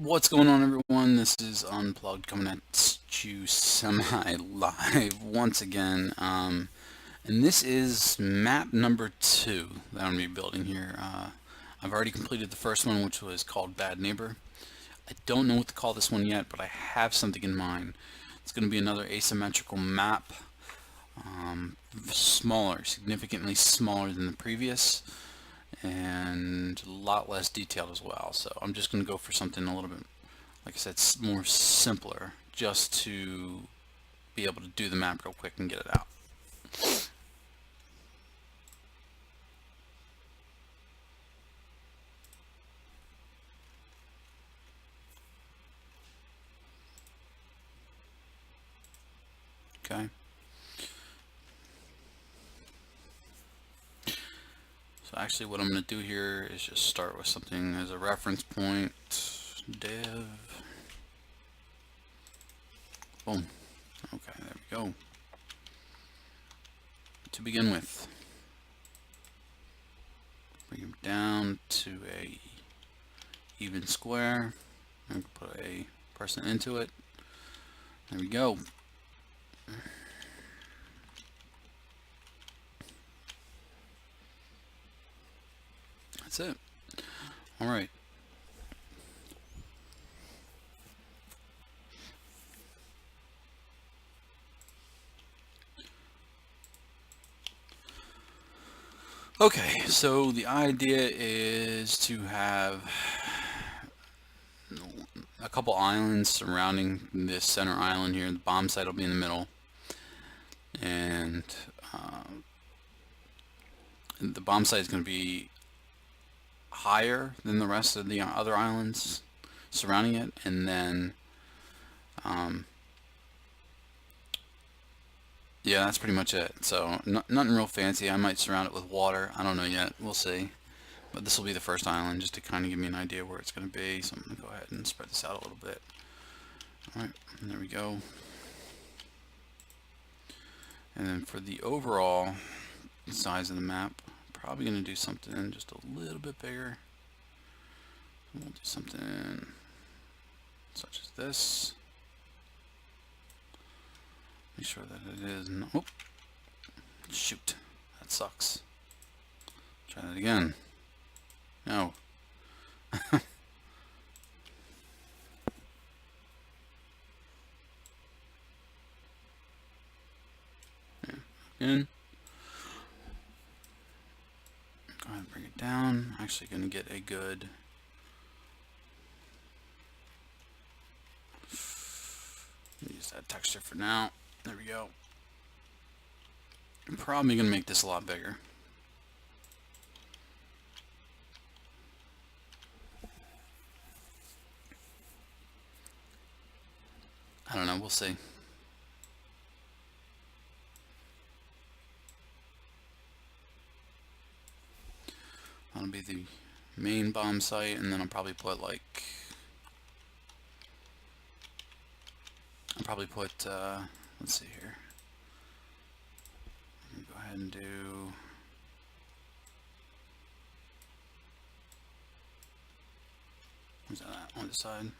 What's going on, everyone? This is Unplugged coming at you semi-live once again. And this is map number 2 that I'm going to be building here. I've already completed the first one, which was called Bad Neighbor. I don't know what to call this one yet, but I have something in mind. It's going to be another asymmetrical map, smaller, significantly smaller than the previous, and a lot less detailed as well. So I'm just going to go for something a little bit, like I said, more simpler, just to be able to do the map real quick and get it out. Okay. So actually what I'm going to do here is just start with something as a reference point. Dev. Boom. Okay, there we go. To begin with, bring him down to a even square. And put a person into it. There we go. That's it. All right. Okay, so the idea is to have a couple islands surrounding this center island here. The bomb site will be in the middle, and the bomb site is going to be higher than the rest of the other islands surrounding it, and then yeah, that's pretty much it. So nothing real fancy. I might surround it with water. I don't know yet. We'll see. But this will be the first island, just to kind of give me an idea where it's going to be. So I'm going to go ahead and spread this out a little bit. Alright, there we go. And then for the overall size of the map, probably going to do something just a little bit bigger. We'll do something such as this. Make sure that it is no. Oh, shoot, that sucks. Try that again. No. Again. Go ahead and bring it down. Actually going to get a good use that texture for now. There we go. I'm probably going to make this a lot bigger. I don't know, we'll see. That'll be the main bomb site, and then I'll probably put like let's see here. Let me go ahead and do where's that at? On the side.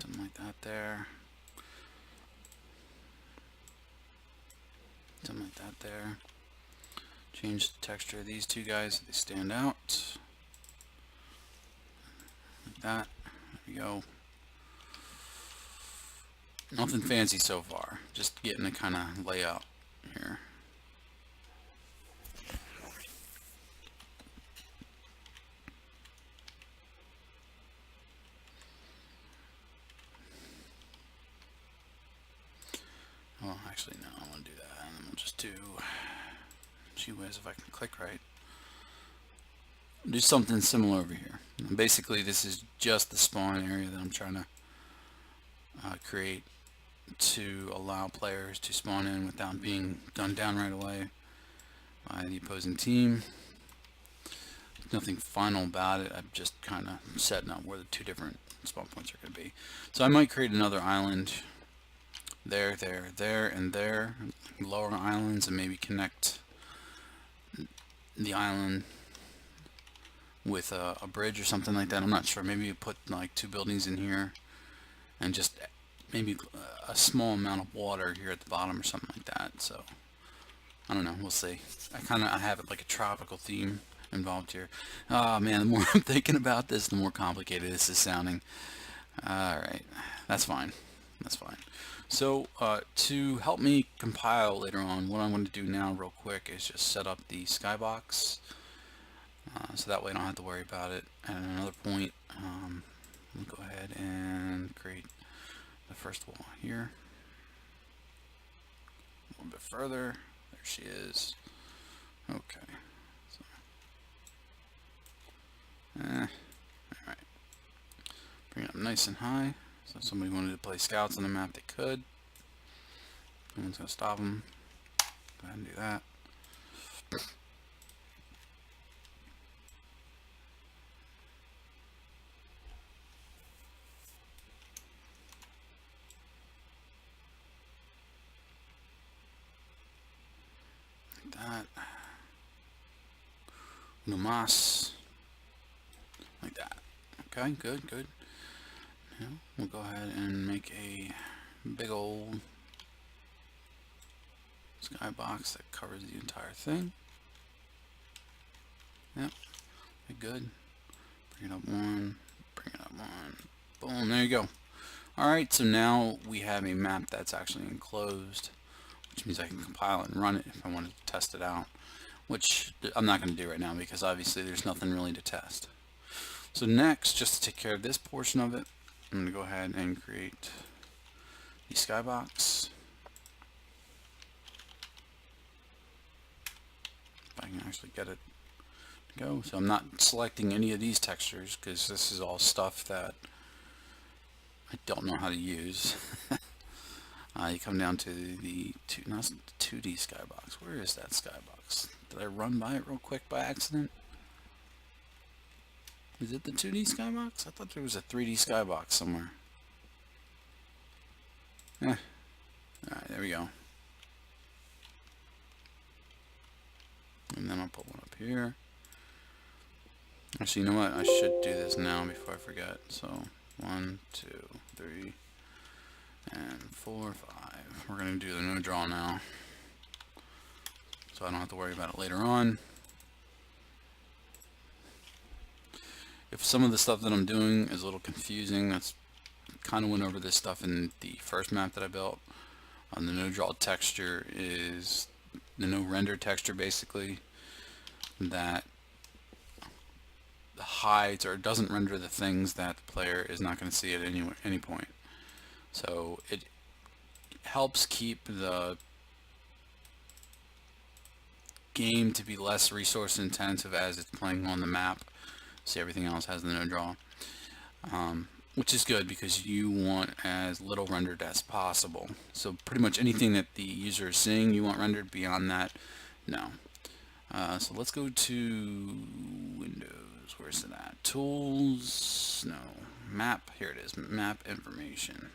Something like that there. Something like that there. Change the texture of these two guys so they stand out. Like that. There we go. Nothing fancy so far. Just getting a kind of layout here. Well, actually, no, I want to do that, and then we'll just do, gee whiz, if I can click right. Do something similar over here. And basically, this is just the spawn area that I'm trying to create to allow players to spawn in without being gunned down right away by the opposing team. Nothing final about it. I'm just kind of setting up where the two different spawn points are going to be. So I might create another island there, there, and there. Lower islands, and maybe connect the island with a bridge or something like that. I'm not sure. Maybe you put like 2 buildings in here and just maybe a small amount of water here at the bottom or something like that. So I don't know. We'll see. I have it like a tropical theme involved here. Oh man, the more I'm thinking about this, the more complicated this is sounding. All right, that's fine. That's fine. So to help me compile later on, what I'm going to do now real quick is just set up the skybox. So that way I don't have to worry about it. And another point, we'll go ahead and create the first wall here. A little bit further. There she is. Okay. So, alright. Bring it up nice and high. So if somebody wanted to play scouts on the map, they could. No one's going to stop them. Go ahead and do that. That. Numas. Like that. Okay, good, good. Now we'll go ahead and make a big old skybox that covers the entire thing. Yep, good. Bring it up one, bring it up one. Boom, there you go. Alright, so now we have a map that's actually enclosed, which means I can compile it and run it if I wanted to test it out, which I'm not going to do right now because obviously there's nothing really to test. So next, just to take care of this portion of it, I'm going to go ahead and create the skybox. If I can actually get it to go. So I'm not selecting any of these textures because this is all stuff that I don't know how to use. You come down to the 2D skybox. Where is that skybox? Did I run by it real quick by accident? Is it the 2D skybox? I thought there was a 3D skybox somewhere. Alright, there we go. And then I'll put one up here. Actually, you know what? I should do this now before I forget. So, 1, 2, 3, and 4, 5. We're going to do the no draw now. So I don't have to worry about it later on. If some of the stuff that I'm doing is a little confusing, that's kind of went over this stuff in the first map that I built. The no draw texture is the no render texture, basically, that hides or doesn't render the things that the player is not going to see at any point. So it helps keep the game to be less resource intensive as it's playing on the map. See, everything else has the no draw, which is good because you want as little rendered as possible. So pretty much anything that the user is seeing you want rendered. Beyond that, no. So let's go to Windows. Where's it at? Tools, no, map, here it is, map information,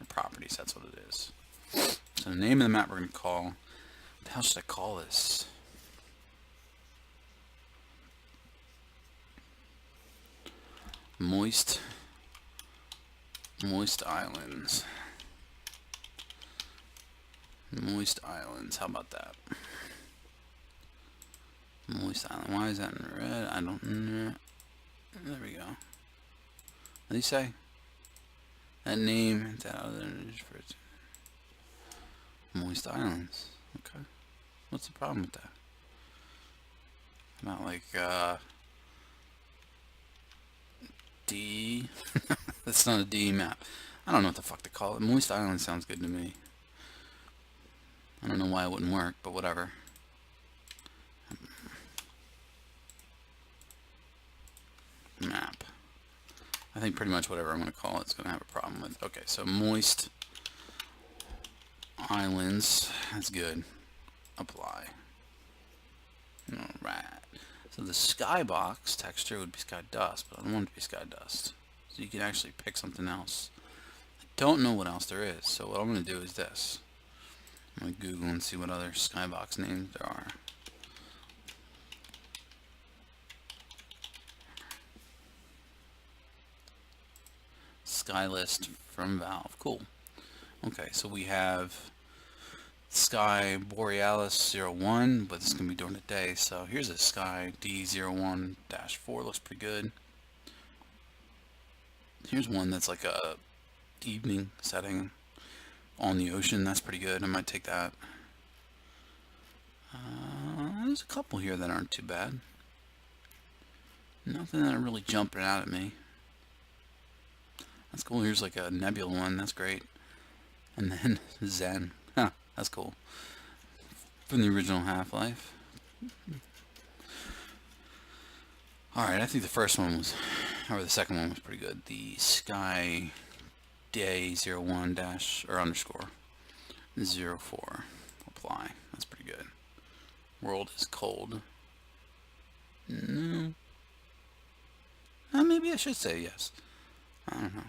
or properties, that's what it is. So the name of the map we're going to call, what the hell should I call this? Moist Islands. Moist Islands, how about that? Moist Island, why is that in red? I don't know. There we go. What do you say? That name, that other for it. Moist Islands. Okay. What's the problem with that? Not like D. That's not a D map. I don't know what the fuck to call it. Moist Island sounds good to me. I don't know why it wouldn't work, but whatever. Map. I think pretty much whatever I'm going to call it's going to have a problem with. Okay, so Moist Islands. That's good. Apply. Alright. So the skybox texture would be sky dust, but I don't want it to be sky dust. So you can actually pick something else. don't know what else there is. So what I'm going to do is this. I'm going to Google and see what other skybox names there are. Skylist from Valve. Cool. Okay, so we have Sky Borealis 01, but this is going to be during the day. So here's a Sky D01-4. Looks pretty good. Here's one that's like a evening setting on the ocean. That's pretty good. I might take that. There's a couple here that aren't too bad. Nothing that are really jumping out at me. That's cool. Here's like a Nebula one. That's great. And then Zen. Huh, that's cool. From the original Half-Life. Alright, I think the first one was, or the second one was pretty good. The Sky Day 01 dash, or underscore 04. Apply. That's pretty good. World is cold. No. Maybe I should say yes. I don't know.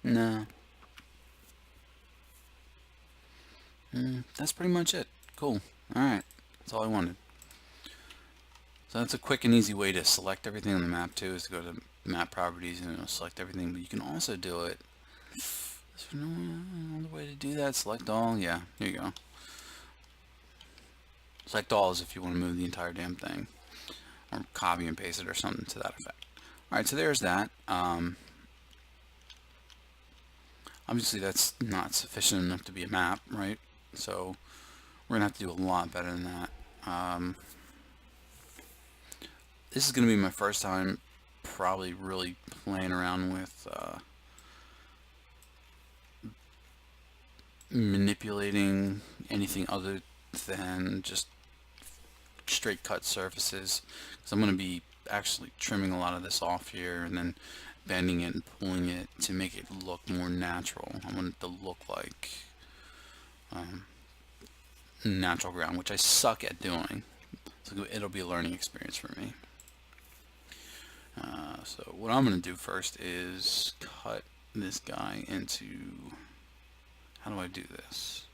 No. That's pretty much it. Cool. Alright. That's all I wanted. So that's a quick and easy way to select everything on the map too, is to go to map properties and it'll select everything. But you can also do it. Is there no other way to do that? Select all? Yeah, here you go. Select all is if you want to move the entire damn thing. Or copy and paste it or something to that effect. Alright, so there's that. Obviously that's not sufficient enough to be a map, right? So we're gonna have to do a lot better than that. This is gonna be my first time probably really playing around with manipulating anything other than just straight cut surfaces, because I'm going to be actually trimming a lot of this off here and then bending it and pulling it to make it look more natural. I want it to look like natural ground, which I suck at doing, so it'll be a learning experience for me. So what I'm going to do first is cut this guy into, how do I do this?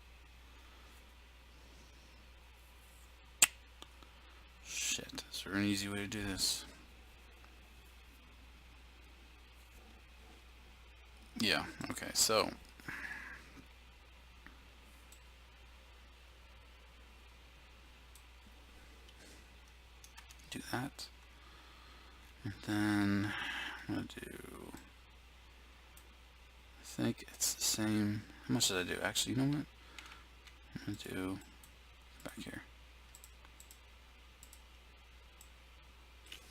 Shit, is there an easy way to do this? Yeah, okay, so do that. And then I'm going to do, I think it's the same. How much did I do? Actually, you know what? I'm going to do back here.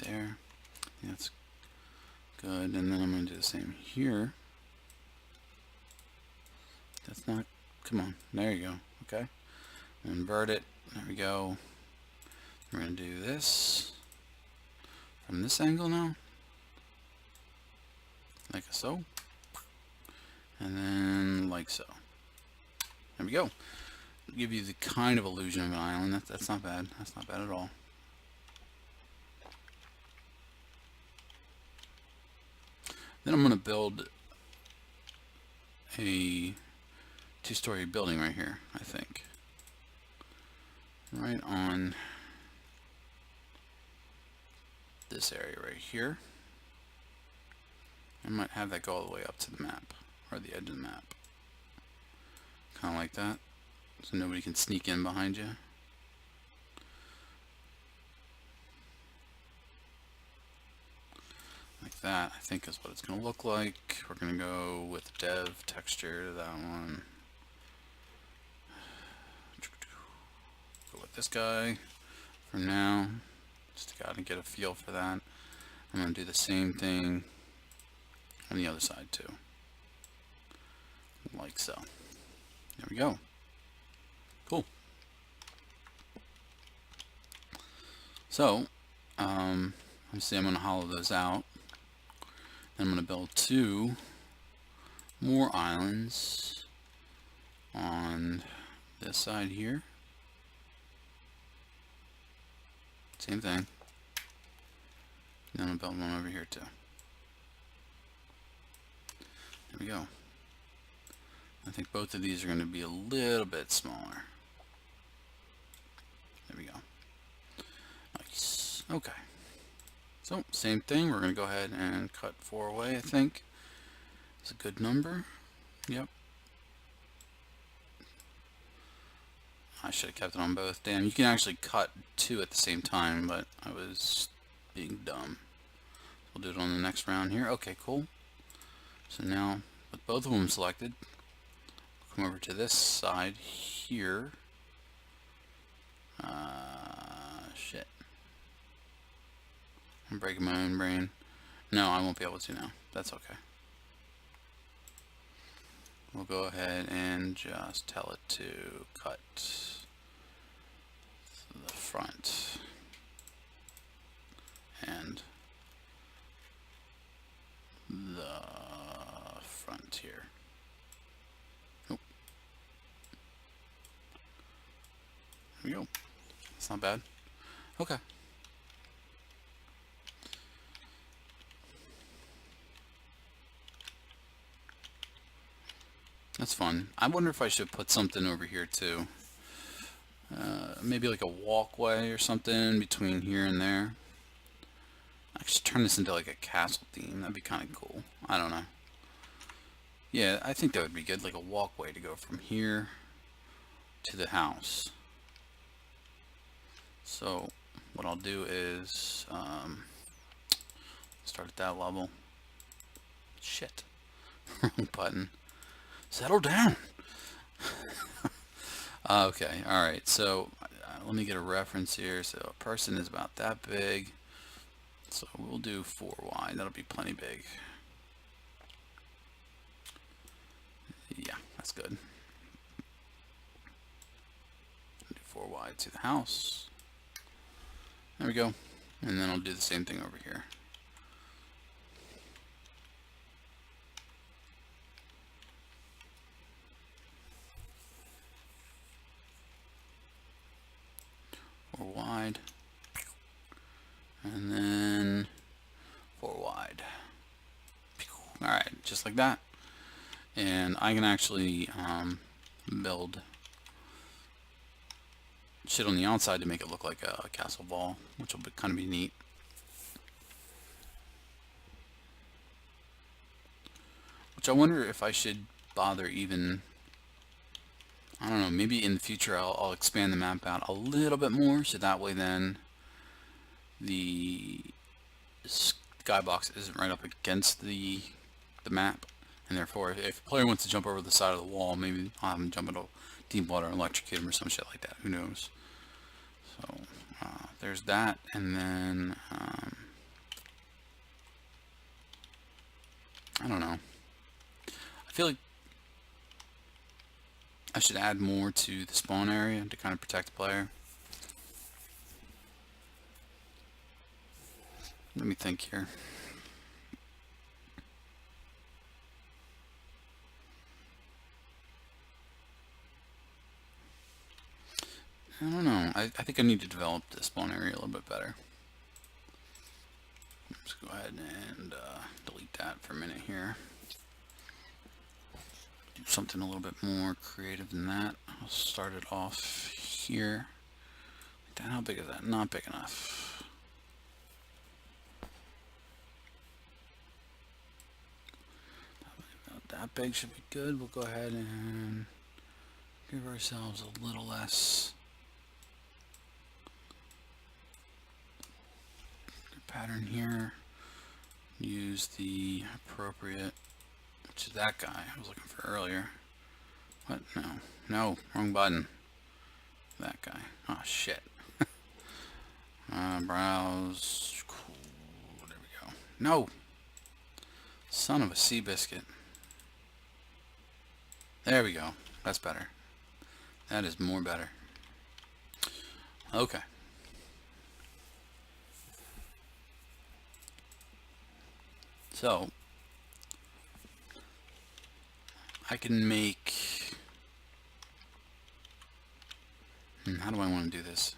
There. Yeah, that's good. And then I'm going to do the same here. That's not, come on. There you go. Okay. Invert it. There we go. We're going to do this from this angle now. Like so. And then like so. There we go. Give you the kind of illusion of an island. That's not bad. That's not bad at all. Then I'm going to build a two-story building right here, I think. Right on this area right here. I might have that go all the way up to the map, or the edge of the map. Kind of like that, so nobody can sneak in behind you. Like that, I think is what it's going to look like. We're going to go with dev texture to that one. Go with this guy for now. Just got to get a feel for that. I'm going to do the same thing on the other side too. Like so. There we go. Cool. So, obviously I'm going to hollow those out. Then I'm going to build two more islands on this side here. Same thing. Then I'm going to build one over here too. There we go. I think both of these are going to be a little bit smaller. There we go. Nice. Okay. So, same thing. We're going to go ahead and cut 4 away, I think. It's a good number. Yep. I should have kept it on both. Damn, you can actually cut 2 at the same time, but I was being dumb. We'll do it on the next round here. Okay, cool. So now, with both of them selected, come over to this side here. Shit. I'm breaking my own brain. No, I won't be able to now. That's okay. We'll go ahead and just tell it to cut the front and the front here. Nope. There we go. That's not bad. Okay. That's fun. I wonder if I should put something over here too. Maybe like a walkway or something between here and there. I should turn this into like a castle theme. That'd be kind of cool. I don't know. Yeah, I think that would be good. Like a walkway to go from here to the house. So what I'll do is start at that level. Shit. Wrong button. Settle down. Okay, alright, so let me get a reference here. So a person is about that big. So we'll do 4 wide. That'll be plenty big. Yeah, that's good. Do 4 wide to the house. There we go. And then I'll do the same thing over here. Wide, and then 4 wide. Alright, just like that. And I can actually build shit on the outside to make it look like a castle wall, which will kind of be neat. Which I wonder if I should bother even, I don't know, maybe in the future I'll expand the map out a little bit more, so that way then the skybox isn't right up against the map, and therefore if a player wants to jump over the side of the wall, maybe I'll have him jump into deep water and electrocute him or some shit like that. Who knows? So there's that, and then I don't know. I feel like I should add more to the spawn area to kind of protect the player. Let me think here. I don't know. I think I need to develop the spawn area a little bit better. Let's go ahead and delete that for a minute here. Do something a little bit more creative than that. I'll start it off here. How big is that? Not big enough. About that big should be good. We'll go ahead and give ourselves a little less pattern here. Use the appropriate, which is that guy I was looking for earlier. What? No, wrong button. That guy. Oh shit. Browse. Cool. There we go. No. Son of a sea biscuit. There we go. That's better. That is more better. Okay. So I can make, how do I want to do this?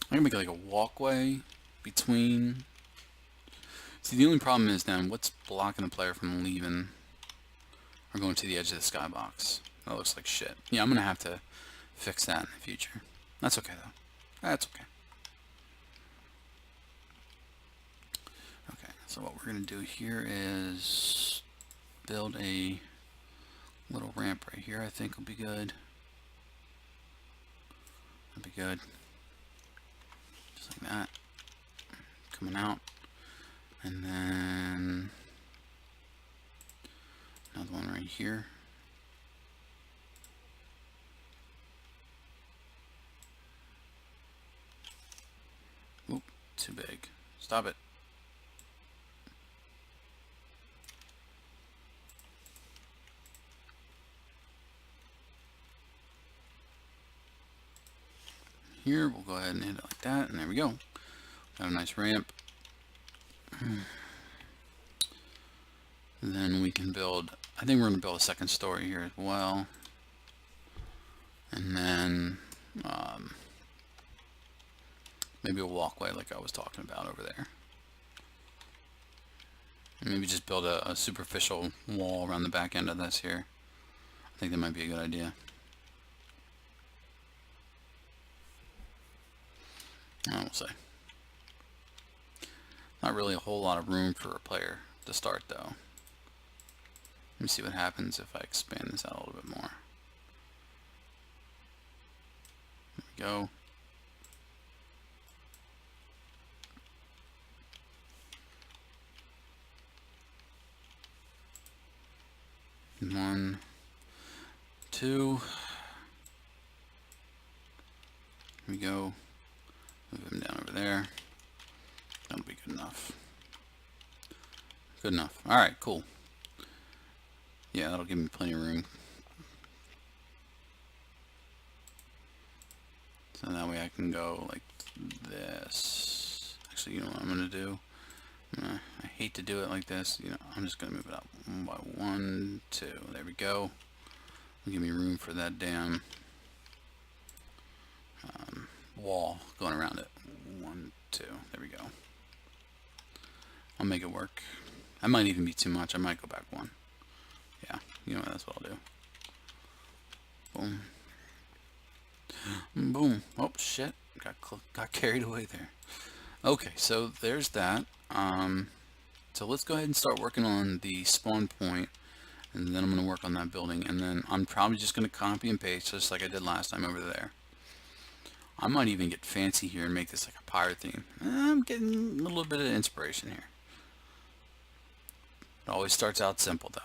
I can make like a walkway between. See, the only problem is then what's blocking the player from leaving or going to the edge of the skybox. That looks like shit. Yeah, I'm gonna have to fix that in the future. That's okay though. That's okay. Okay, so what we're gonna do here is build a little ramp right here. I think will be good. That'll be good. Just like that. Coming out. And then another one right here. Oop, too big. Stop it. Here, we'll go ahead and hit it like that, and there we go. Got a nice ramp. Then we can build, I think we're going to build a second story here as well. And then maybe a walkway like I was talking about over there. And maybe just build a superficial wall around the back end of this here. I think that might be a good idea. We'll see. Not really a whole lot of room for a player to start though. Let me see what happens if I expand this out a little bit more. There we go. One, two. Here we go. Move him down over there. That'll be good enough. Good enough. Alright, cool. Yeah, that'll give me plenty of room. So that way I can go like this. Actually, you know what I'm going to do? I hate to do it like this. You know, I'm just going to move it up one by one, two. There we go. Give me room for that damn wall going around it. One, two. There we go. I'll make it work. That might even be too much. I might go back one. Yeah, you know what, that's what I'll do. Boom. Boom. Oh, shit. Got carried away there. Okay, so there's that. So let's go ahead and start working on the spawn point, and then I'm going to work on that building, and then I'm probably just going to copy and paste just like I did last time over there. I might even get fancy here and make this like a pirate theme. I'm getting a little bit of inspiration here. It always starts out simple though.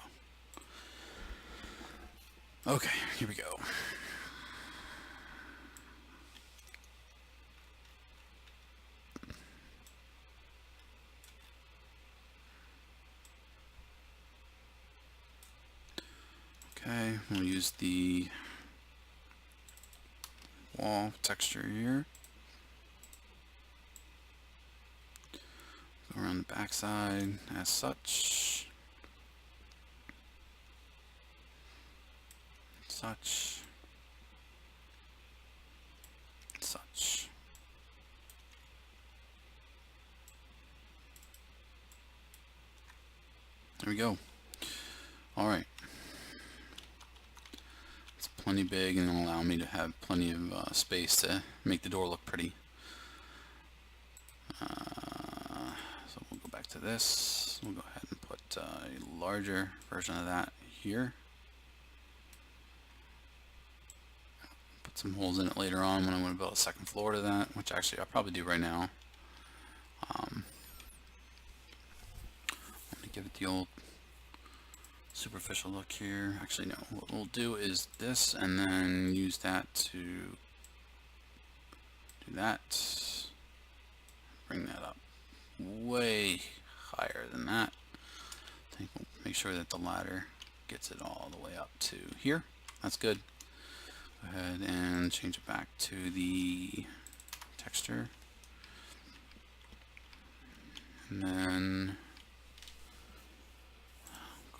Okay, here we go. Okay, we'll use the wall texture here. Go around the backside as such. Such. Such. There we go. Alright. It's plenty big and it'll allow me to have plenty of space to make the door look pretty. So we'll go back to this. We'll go ahead and put a larger version of that here. Put some holes in it later on when I want to build a second floor to that, which actually I'll probably do right now. I'm going to give it the old superficial look here. Actually, no. What we'll do is this, and then use that to do that. Bring that up way higher than that. I think we'll make sure that the ladder gets it all the way up to here. That's good. Go ahead and change it back to the texture. And then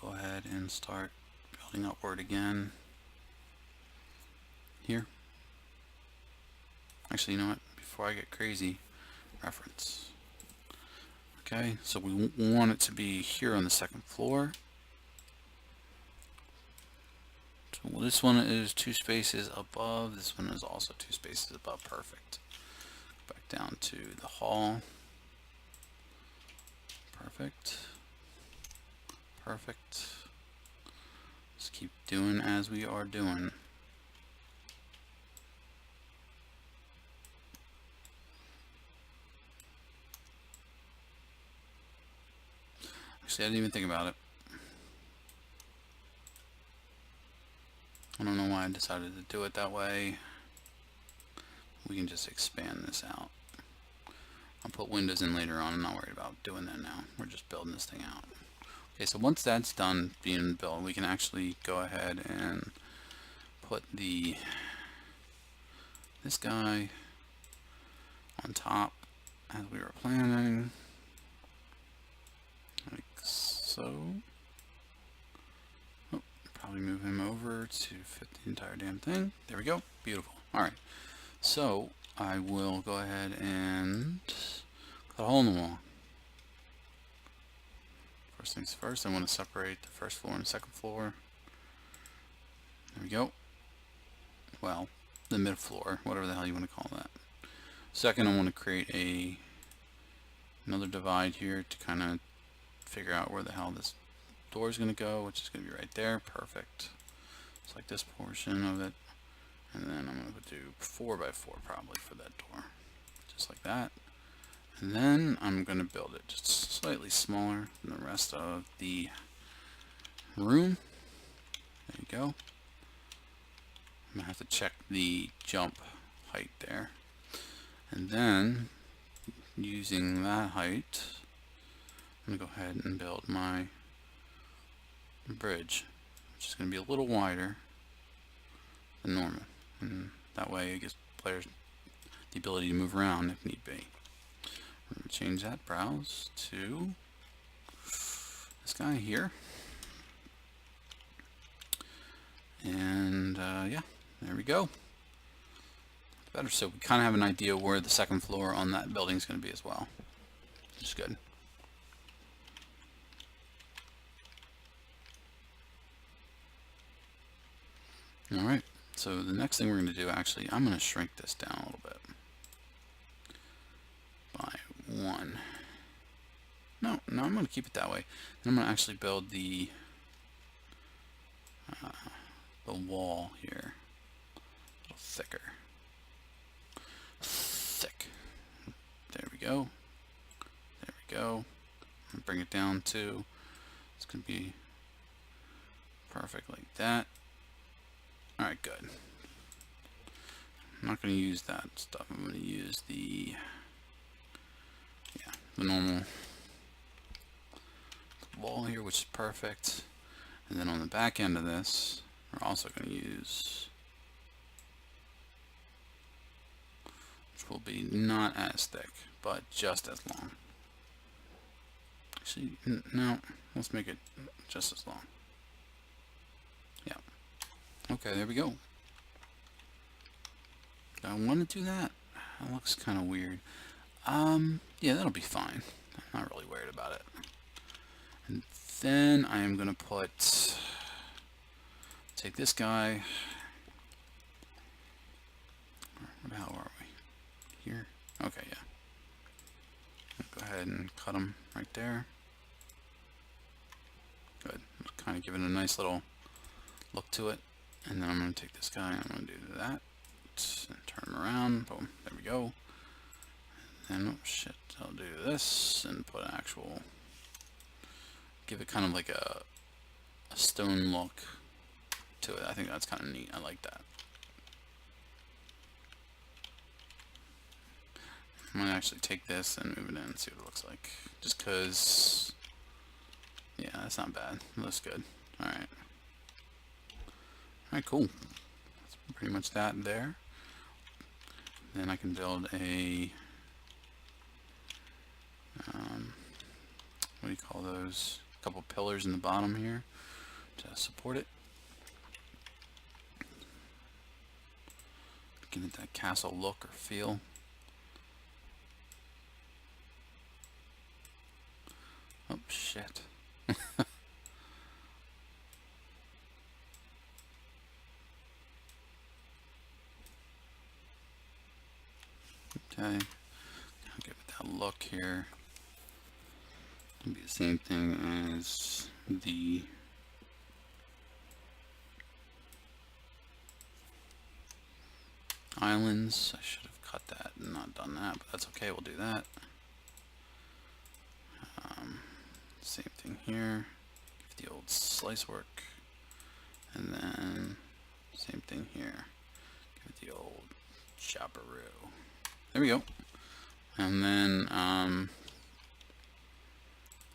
go ahead and start building upward again here. Actually, you know what? Before I get crazy, reference. Okay, so we want it to be here on the second floor. Well, this one is 2 spaces above. This one is also 2 spaces above. Perfect. Back down to the hall. Perfect. Perfect. Just keep doing as we are doing. Actually, I didn't even think about it. I don't know why I decided to do it that way. We can just expand this out. I'll put windows in later on. I'm not worried about doing that now. We're just building this thing out. Okay, so once that's done being built, we can actually go ahead and put this guy on top as we were planning, like so. Oh, probably move him over to fit the entire damn thing. There we go. Beautiful. All right. So I will go ahead and cut a hole in the wall. First things first, I want to separate the first floor and the second floor. There we go. Well, the mid floor, whatever the hell you want to call that. Second, I want to create another divide here to kind of figure out where the hell this door is going to go, which is going to be right there. Perfect. It's like this portion of it. And then I'm going to do 4 by 4 probably for that door. Just like that. And then I'm going to build it just slightly smaller than the rest of the room. There you go. I'm going to have to check the jump height there. And then, using that height, I'm going to go ahead and build my bridge, which is going to be a little wider than normal. And that way it gives players the ability to move around if need be. We're going to change that browse to this guy here. And yeah, there we go. Better, so we kind of have an idea where the second floor on that building is going to be as well, which is good. Alright, so the next thing we're going to do, actually, I'm going to shrink this down a little bit. By 1. No, I'm going to keep it that way. And I'm going to actually build the wall here a little thicker. Thick. There we go. There we go. And bring it down to, it's going to be perfect like that. Alright, good. I'm not going to use that stuff. I'm going to use the normal wall here, which is perfect. And then on the back end of this, we're also going to use, which will be not as thick, but just as long. Actually, no, let's make it just as long. Yeah. Okay, there we go. Do I want to do that? That looks kind of weird. Yeah, that'll be fine. I'm not really worried about it. And then I am going to take this guy. Where the hell are we? Here? Okay, yeah. Go ahead and cut him right there. Good. Kind of give it a nice little look to it. And then I'm going to take this guy and I'm going to do that. And turn him around. Boom. There we go. And oh shit, I'll do this and put an actual, give it kind of like a stone look to it. I think that's kind of neat. I like that. I'm going to actually take this and move it in and see what it looks like. Just because, yeah, that's not bad. It looks good. Alright. Alright, cool. That's pretty much that there. Then I can build a, what do you call those? A couple pillars in the bottom here to support it. Give it that castle look or feel. Oh shit. Okay, I'll give it that look here. It'll be the same thing as the islands. I should have cut that and not done that, but that's okay, we'll do that. Same thing here, give the old slice work, and then same thing here, give it the old chopperoo. There we go. And then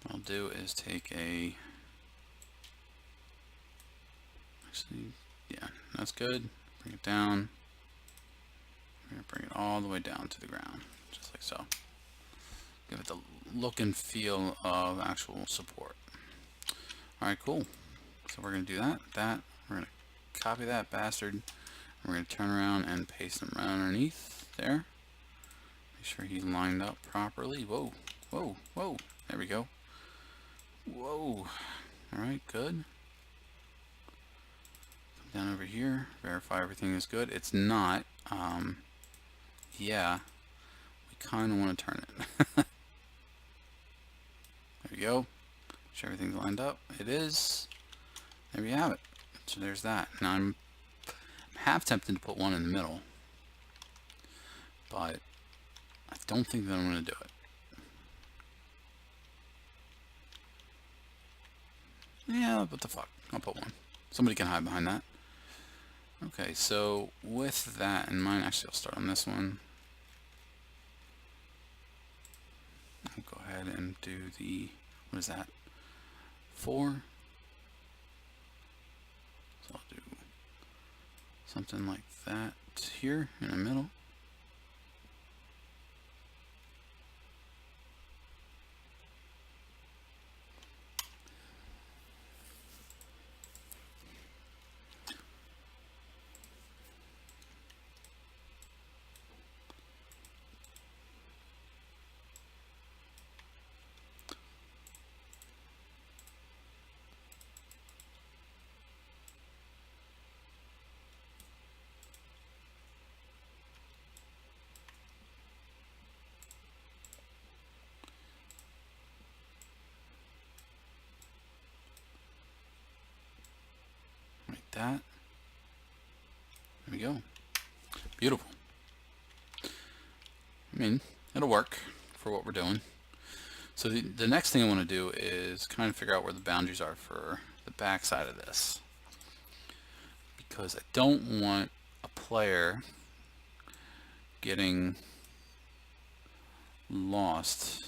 what I'll do is take a, actually, yeah, that's good. Bring it down. We're going to bring it all the way down to the ground, just like so. Give it the look and feel of actual support. Alright, cool. So we're going to do that. We're going to copy that bastard. We're going to turn around and paste him right underneath there. Make sure he's lined up properly. Whoa, whoa, whoa. There we go. Whoa. Alright, good. Come down over here. Verify everything is good. It's not. Yeah. We kind of want to turn it. There we go. Make sure everything's lined up. It is. There we have it. So there's that. Now I'm half tempted to put one in the middle, but I don't think that I'm going to do it. Yeah, what the fuck. I'll put one. Somebody can hide behind that. Okay, so with that in mind, actually I'll start on this one. I'll go ahead and do the, what is that? 4. So I'll do something like that here in the middle. That. There we go. Beautiful. I mean, it'll work for what we're doing. So the next thing I want to do is kind of figure out where the boundaries are for the back side of this, because I don't want a player getting lost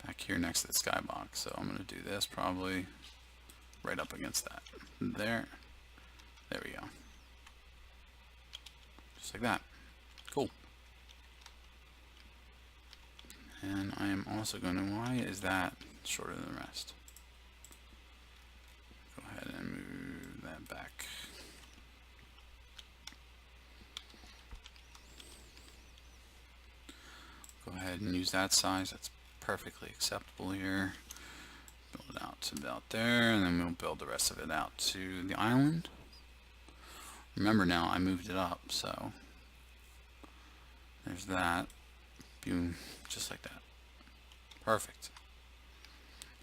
back here next to the skybox. So I'm going to do this probably right up against that. There we go. Just like that. Cool. And I am also going to, why is that shorter than the rest? Go ahead and move that back. Go ahead and use that size. That's perfectly acceptable here. Build it out to about there, and then we'll build the rest of it out to the island. Remember now, I moved it up, so there's that. Boom, just like that. Perfect.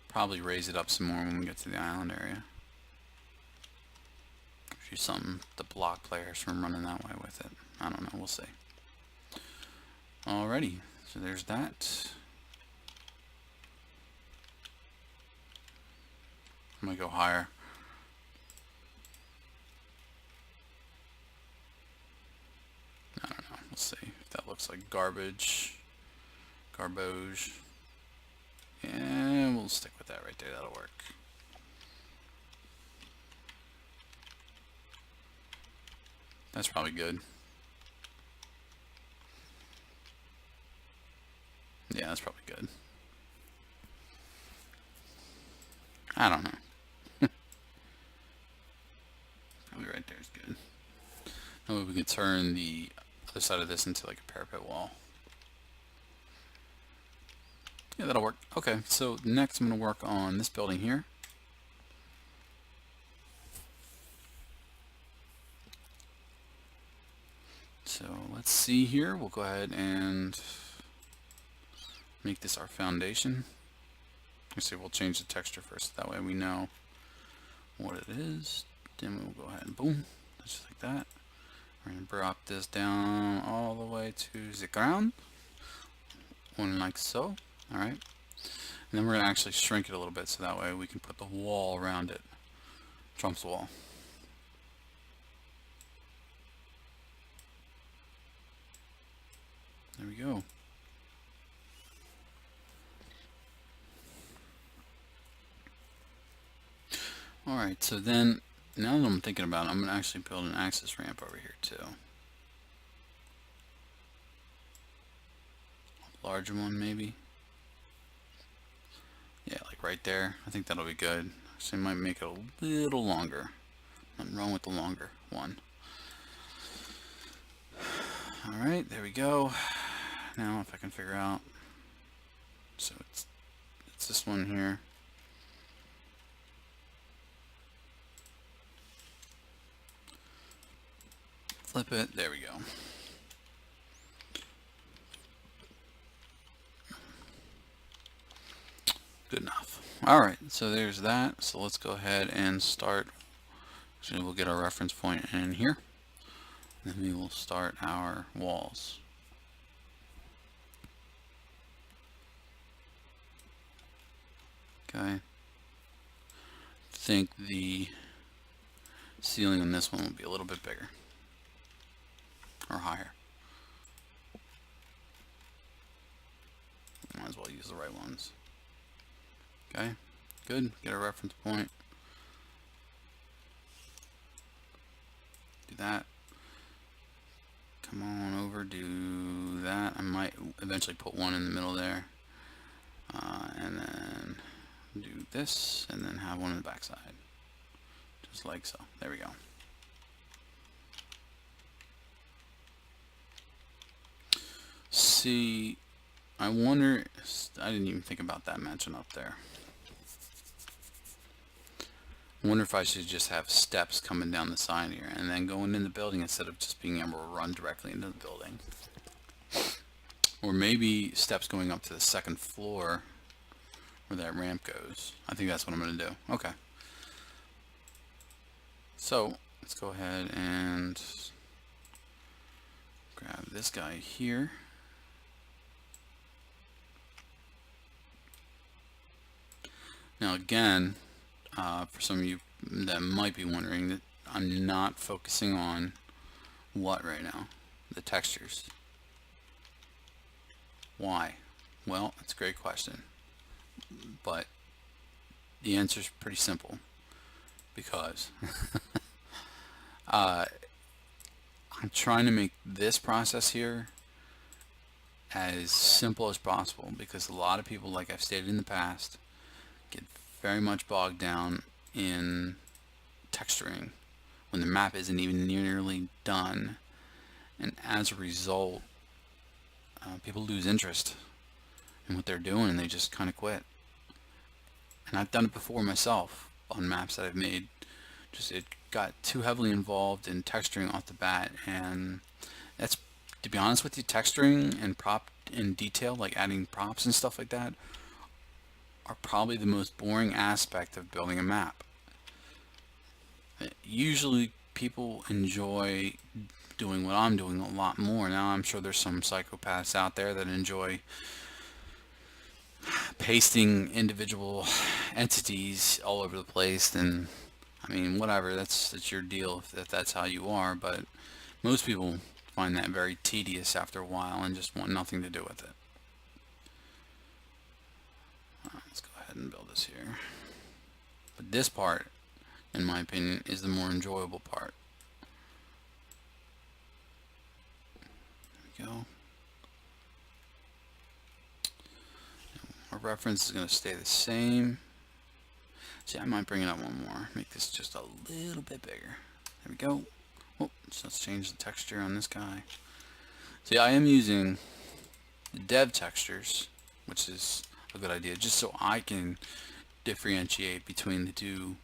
Probably raise it up some more when we get to the island area. Gives you something to block players from running that way with it. I don't know, we'll see. Alrighty, so there's that. I'm gonna go higher. I don't know, we'll see if that looks like garbage. Yeah, we'll stick with that right there, that'll work. That's probably good. Yeah, that's probably good. I don't know. Probably right there is good. Now we can turn the other side of this into like a parapet wall. Yeah, that'll work. Okay, so next I'm going to work on this building here. So let's see here. We'll go ahead and make this our foundation. Actually, we'll change the texture first. That way we know what it is. Then we'll go ahead and boom, just like that. We're going to drop this down all the way to the ground. One like so. Alright. And then we're going to actually shrink it a little bit so that way we can put the wall around it. Trump's wall. There we go. Alright, so then, now that I'm thinking about it, I'm going to actually build an access ramp over here too. A larger one maybe. Yeah, like right there. I think that'll be good. Actually, I might make it a little longer. Nothing wrong with the longer one. Alright, there we go. Now if I can figure out, so it's this one here. Flip it, there we go. Good enough. Alright, so there's that. So let's go ahead and start. Actually, we'll get our reference point in here. Then we will start our walls. Okay. I think the ceiling on this one will be a little bit bigger. Or higher. Might as well use the right ones. Okay, good. Get a reference point. Do that. Come on over, do that. I might eventually put one in the middle there. And then do this, and then have one on the back side. Just like so. There we go. See, I wonder, I didn't even think about that matching up there. I wonder if I should just have steps coming down the side here and then going in the building instead of just being able to run directly into the building. Or maybe steps going up to the second floor where that ramp goes. I think that's what I'm going to do. Okay. So, let's go ahead and grab this guy here. Now again, for some of you that might be wondering, that I'm not focusing on what right now? The textures. Why? Well, that's a great question. But the answer is pretty simple. Because I'm trying to make this process here as simple as possible, because a lot of people, like I've stated in the past, get very much bogged down in texturing when the map isn't even nearly done, and as a result people lose interest in what they're doing and they just kind of quit. And I've done it before myself on maps that I've made. Just it got too heavily involved in texturing off the bat, and that's, to be honest with you, texturing and prop in detail, like adding props and stuff like that, are probably the most boring aspect of building a map. Usually people enjoy doing what I'm doing a lot more. Now I'm sure there's some psychopaths out there that enjoy pasting individual entities all over the place, and I mean, whatever, that's your deal if that's how you are, but most people find that very tedious after a while and just want nothing to do with it. Let's go ahead and build this here. But this part, in my opinion, is the more enjoyable part. There we go. Our reference is going to stay the same. See, I might bring it up one more. Make this just a little bit bigger. There we go. Oh, so let's change the texture on this guy. See, I am using the dev textures, which is a good idea, just so I can differentiate between the two,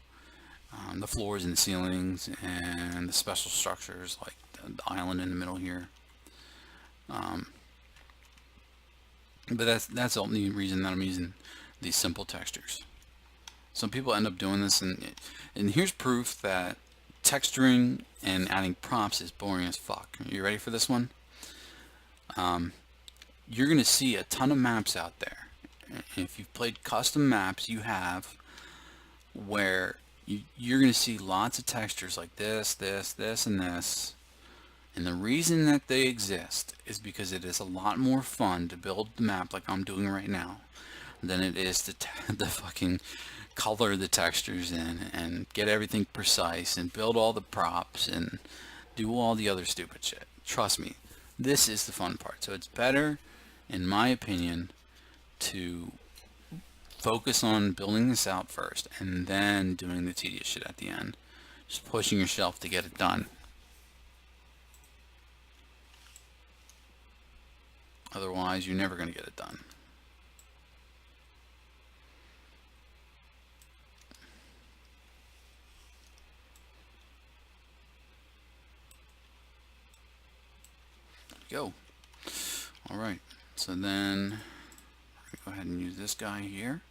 the floors and the ceilings and the special structures like the island in the middle here. But that's the only reason that I'm using these simple textures. Some people end up doing this, and here's proof that texturing and adding props is boring as fuck. You ready for this one? You're gonna see a ton of maps out there. If you've played custom maps, you have, where you're gonna see lots of textures like this, this, and this. And the reason that they exist is because it is a lot more fun to build the map like I'm doing right now than it is to the fucking color the textures in and get everything precise and build all the props and do all the other stupid shit. Trust me, this is the fun part. So it's better, in my opinion, to focus on building this out first and then doing the tedious shit at the end. Just pushing yourself to get it done. Otherwise, you're never going to get it done. There we go. All right. So then, go ahead and use this guy here.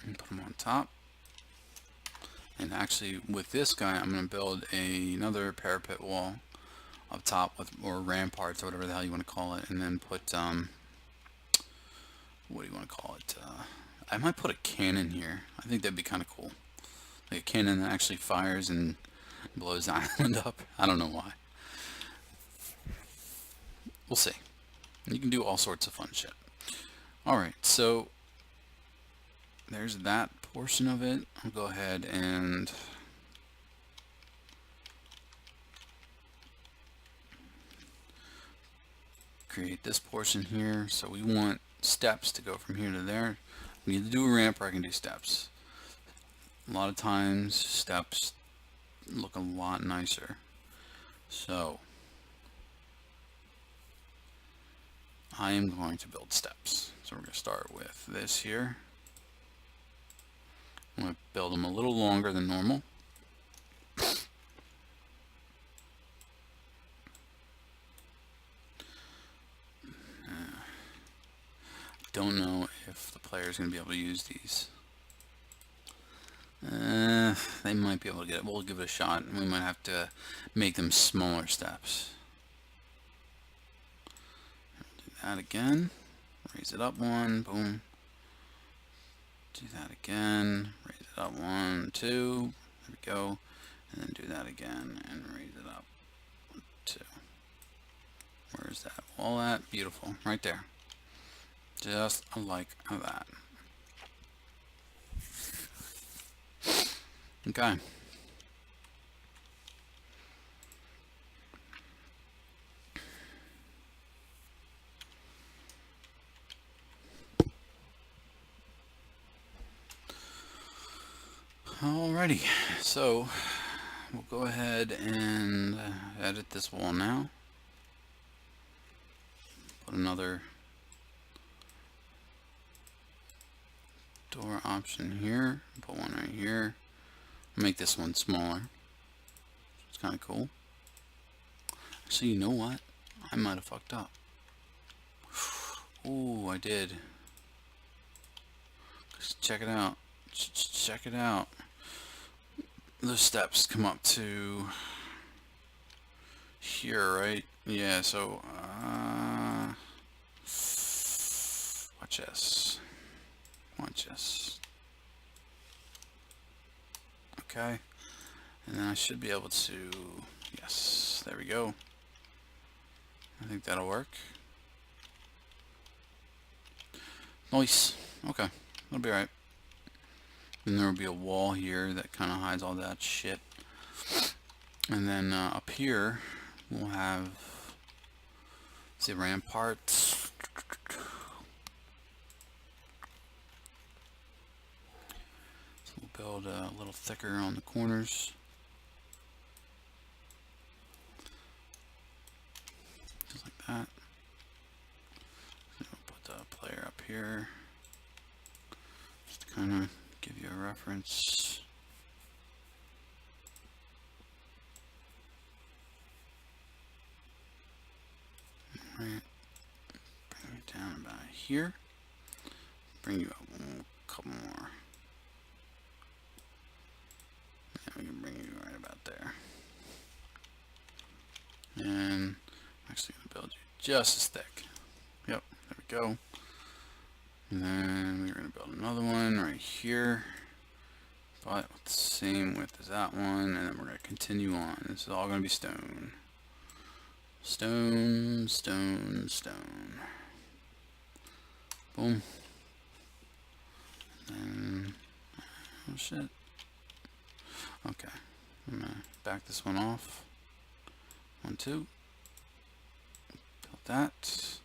And put him on top. And actually, with this guy, I'm going to build another parapet wall up top, with, or ramparts, or whatever the hell you want to call it, and then put, what do you want to call it? I might put a cannon here. I think that'd be kind of cool. Like a cannon that actually fires and blows the island up. I don't know why. We'll see. You can do all sorts of fun shit. Alright, so there's that portion of it. I'll go ahead and create this portion here. So we want steps to go from here to there. We need to do a ramp, or I can do steps. A lot of times steps look a lot nicer. So I am going to build steps. So we're going to start with this here. I'm going to build them a little longer than normal. Don't know if the player is going to be able to use these. They might be able to get it. We'll give it a shot. We might have to make them smaller steps. Do that again. Raise it up one. Boom. Do that again. Raise it up one, two. There we go. And then do that again and raise it up one, two. Where's that wall at? Beautiful. Right there. Just like that. Okay. Alrighty, so we'll go ahead and edit this wall now. Put another door option here. Put one right here. Make this one smaller. It's kind of cool. Actually, you know what? I might have fucked up. Ooh, I did. Just check it out. Check it out. Those steps come up to here, right? Yeah, so watch this. Watch this. Okay. And then I should be able to, yes, there we go. I think that'll work. Nice. Okay. That'll be alright. Then there will be a wall here that kind of hides all that shit. And then up here, we'll have, see, ramparts. So we'll build a little thicker on the corners. Just like that. So we'll put the player up here. Just to kind of give you a reference. here. Bring you up a couple more. And we can bring you right about there. And I'm actually going to build you just as thick. Yep, there we go. And then we're going to build another one right here, but with the same width as that one, and then we're going to continue on. This is all going to be stone. Stone, stone, stone. Boom. And, oh shit. Okay, I'm going to back this one off. 1, 2. Build that.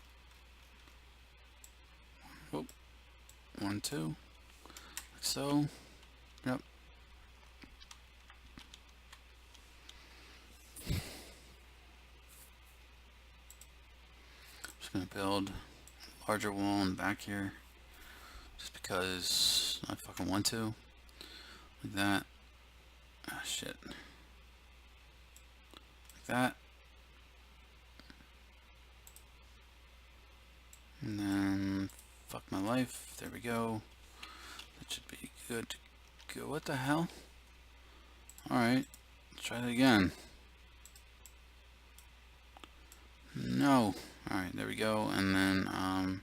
Whoop. 1, 2. Like so. Yep. Just going to build a larger wall in the back here. Just because I fucking want to. Like that. Ah, shit. Like that. And then, fuck my life. There we go. That should be good to go. What the hell? Alright. Let's try it again. No. Alright, there we go. And then,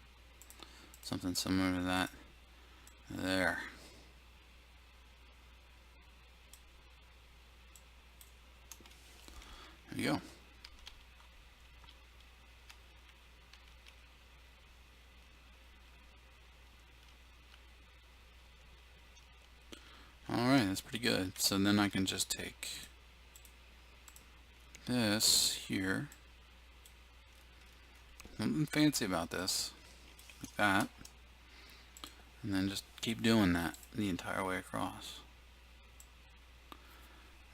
something similar to that. There. There you go. Alright, that's pretty good. So then I can just take this here. Nothing fancy about this. Like that. And then just keep doing that the entire way across.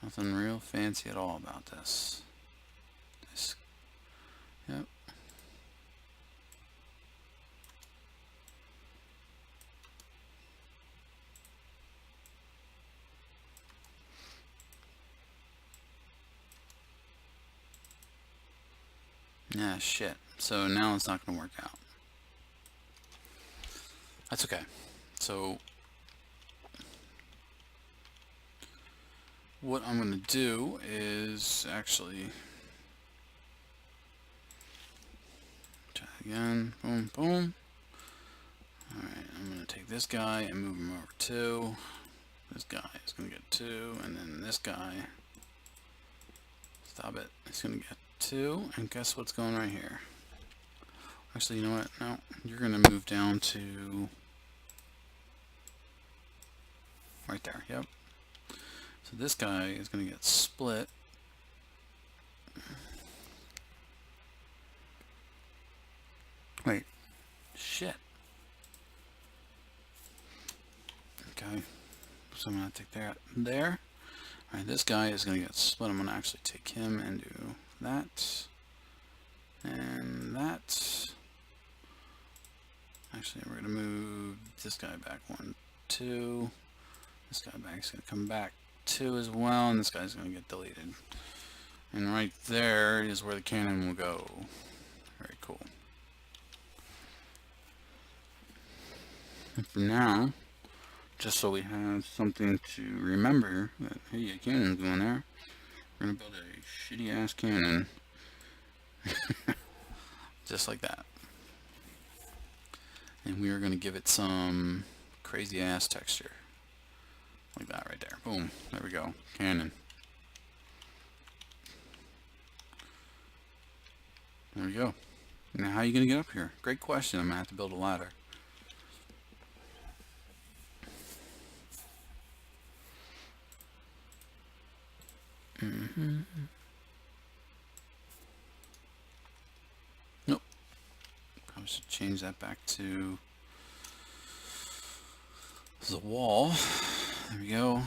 Nothing real fancy at all about this. Yep. Yeah, shit. So now it's not going to work out. That's okay. So what I'm going to do is actually try again. Boom, boom. Alright, I'm going to take this guy and move him over 2. This guy is going to get 2, and then this guy, stop it, he's going to get 2, and guess what's going right here? Actually, you know what? No, you're going to move down to right there. Yep. So this guy is going to get split. Wait. Shit. Okay. So I'm going to take that there. Alright, this guy is going to get split. I'm going to actually take him and do that. And that. Actually, we're going to move this guy back 1, 2. This guy back is going to come back 2 as well, and this guy's going to get deleted. And right there is where the cannon will go. Very cool. And for now, just so we have something to remember that, hey, a cannon's going there, we're going to build a shitty ass cannon. Just like that. And we are going to give it some crazy ass texture. Like that right there. Boom. There we go. Cannon. There we go. Now how are you going to get up here? Great question. I'm going to have to build a ladder. Nope. Probably should change that back to the wall. There we go.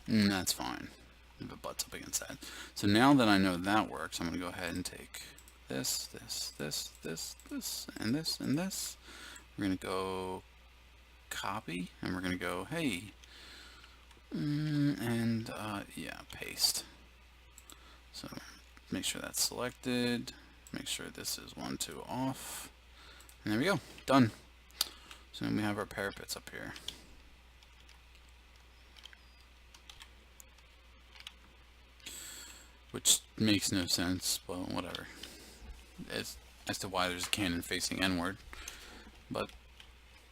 That's fine. If it butts up against that. So now that I know that works, I'm going to go ahead and take this, and this, and this. We're going to go copy, and we're going to go, hey, yeah, paste. So make sure that's selected. Make sure this is 1, 2 off. And there we go. Done. So then we have our parapets up here. Which makes no sense, well, whatever. As to why there's a cannon facing inward. But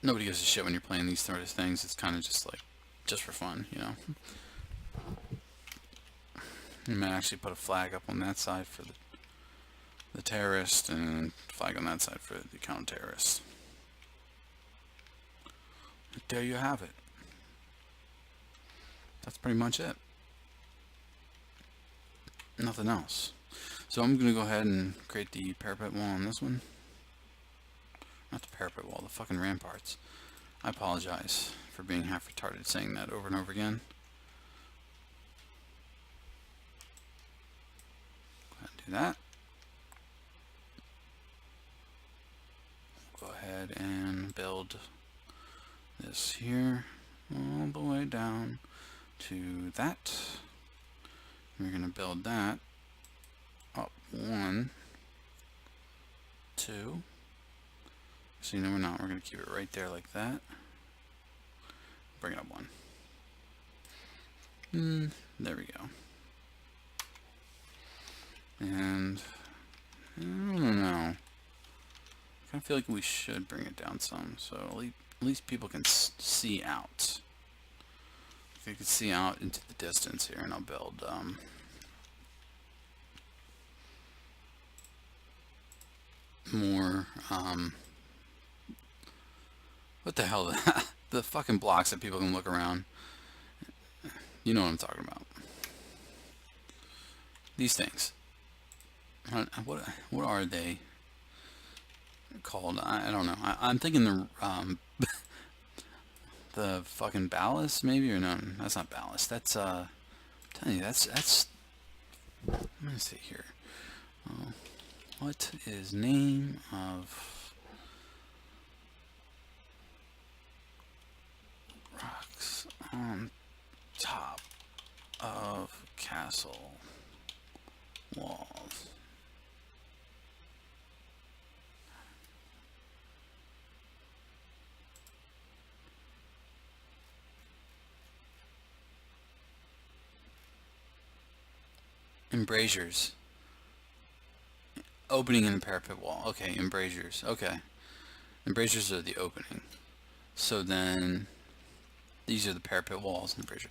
nobody gives a shit when you're playing these sort of things. It's kind of just like, just for fun, you know. You might actually put a flag up on that side for the terrorist, and a flag on that side for the counter-terrorist. There you have it. That's pretty much it. Nothing else. So I'm going to go ahead and create the parapet wall on this one. Not the parapet wall, the fucking ramparts. I apologize for being half retarded saying that over and over again. Go ahead and do that. Go ahead and build this here all the way down to that. We're going to build that up 1, 2. So you know we're not. We're going to keep it right there like that. Bring it up 1. There we go. And I don't know. I kind of feel like we should bring it down some, so at least people can see out. They can see out into the distance here, and I'll build more what the hell, the fucking blocks that people can look around. You know what I'm talking about. These things. What are they called? I don't know. I'm thinking the the fucking ballast, maybe, or no? That's not ballast. That's I'm telling you, that's. Let me see here. What is name of rocks on top of castle walls? Embrasures. Opening in the parapet wall. Okay, embrasures. Okay. Embrasures are the opening. So then, these are the parapet walls and embrasure.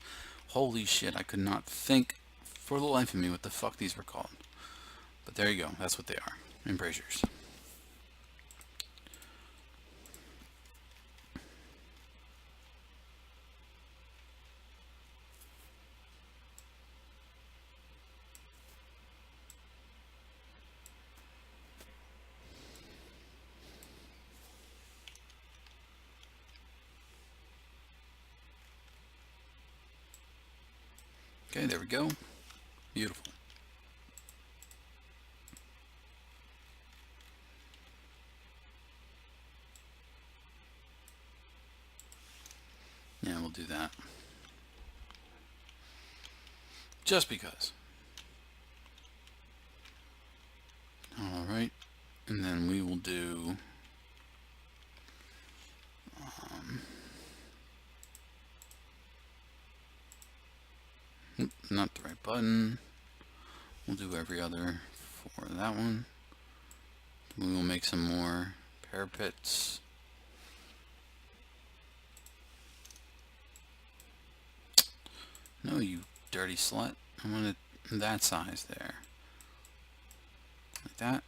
Holy shit, I could not think for the life of me what the fuck these were called. But there you go. That's what they are. Embrasures. Okay, there we go. Beautiful. Yeah, we'll do that. Just because. Alright, and then we will do not the right button. We'll do every other for that one. We will make some more parapets. No, you dirty slut. I want it that size there. Like that.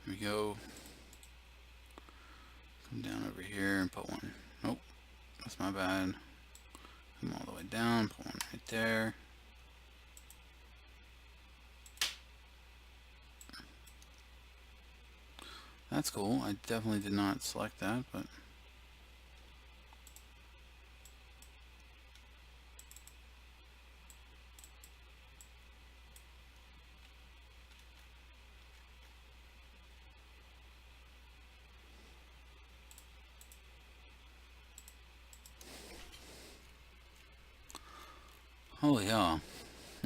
There we go. Come down over here and put one. Nope, that's my bad. Come all the way down, put one right there. That's cool. I definitely did not select that, but Holy hell.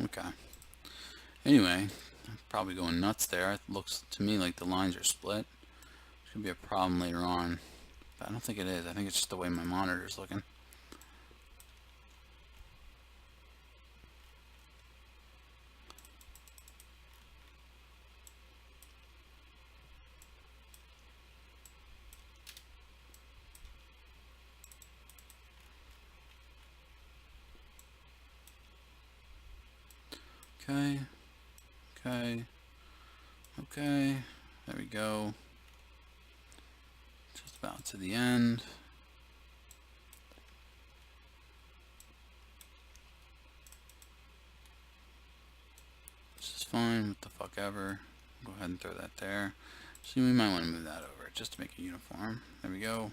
Okay. Anyway, I'm probably going nuts there. It looks to me like the lines are split. Could be a problem later on, but I don't think it is. I think it's just the way my monitor's looking. Okay, okay, okay, there we go. Just about to the end. This is fine, what the fuck ever. Go ahead and throw that there. So we might want to move that over just to make it uniform. There we go.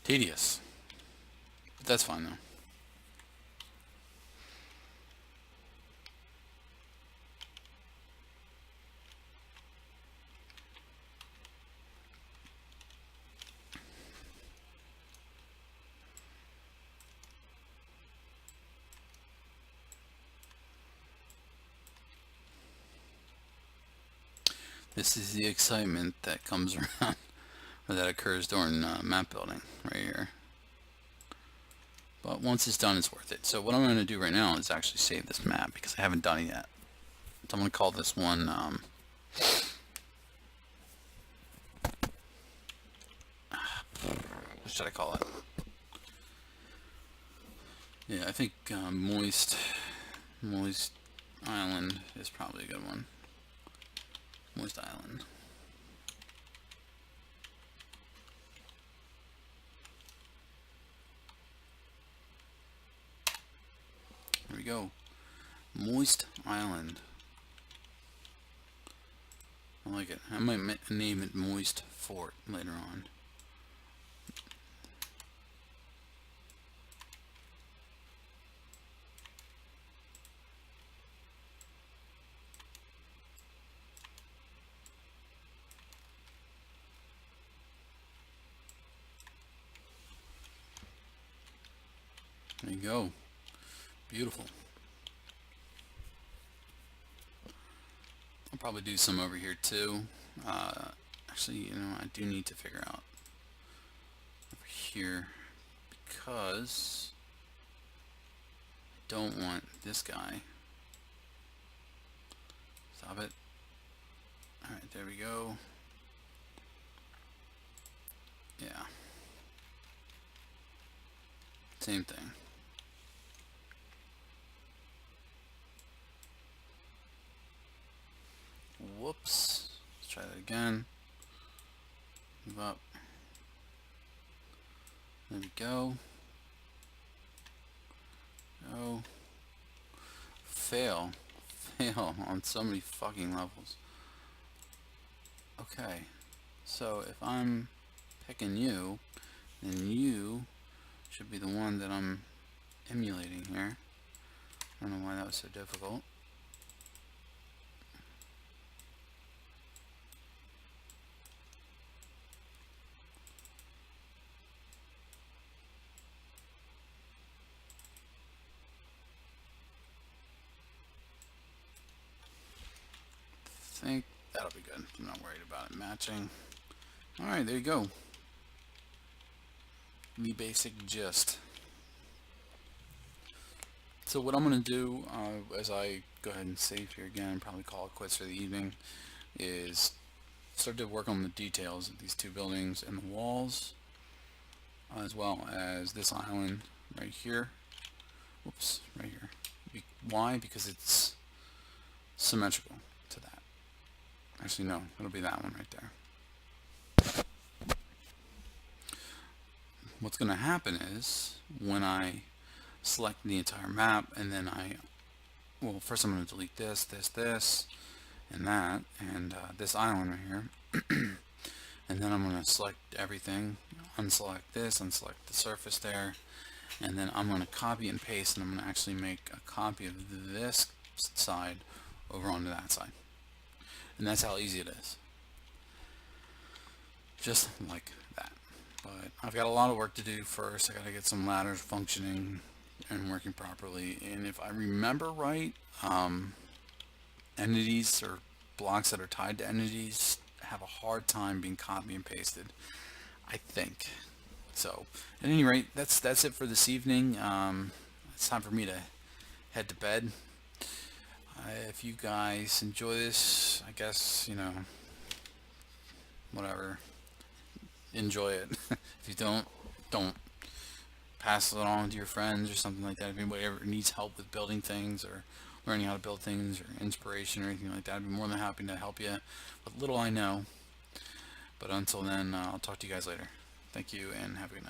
Tedious. But that's fine though. This is the excitement that comes around, or that occurs during map building, right here. But once it's done, it's worth it. So what I'm going to do right now is actually save this map, because I haven't done it yet. So I'm going to call this one, what should I call it? Yeah, I think Moist Island is probably a good one. Moist Island. There we go. Moist Island. I like it. I might name it Moist Fort later on. There you go. Beautiful. I'll probably do some over here too. Actually, you know, I do need to figure out over here, because I don't want this guy. Stop it. Alright, there we go. Yeah. Same thing. Whoops. Let's try that again. Move up. There we go. Go. Fail. Fail on so many fucking levels. Okay. So if I'm picking you, then you should be the one that I'm emulating here. I don't know why that was so difficult. I think that'll be good. I'm not worried about it matching. Alright, there you go. The basic gist. So what I'm going to do, as I go ahead and save here again and probably call it quits for the evening, is start to work on the details of these two buildings and the walls, as well as this island right here. Whoops, right here. Why? Because it's symmetrical to that. Actually, no, it'll be that one right there. What's going to happen is, when I select the entire map, and then well, first I'm going to delete this, this, and that, and this island right here. And then I'm going to select everything, unselect this, unselect the surface there, and then I'm going to copy and paste, and I'm going to actually make a copy of this side over onto that side. And that's how easy it is. Just like that. But I've got a lot of work to do first. I got to get some ladders functioning and working properly. And if I remember right, entities or blocks that are tied to entities have a hard time being copy and pasted, I think. So at any rate, that's it for this evening. It's time for me to head to bed. If you guys enjoy this, I guess, whatever, enjoy it. If you don't. Pass it on to your friends or something like that. If anybody ever needs help with building things or learning how to build things or inspiration or anything like that, I'd be more than happy to help you with little I know. But until then, I'll talk to you guys later. Thank you and have a good night.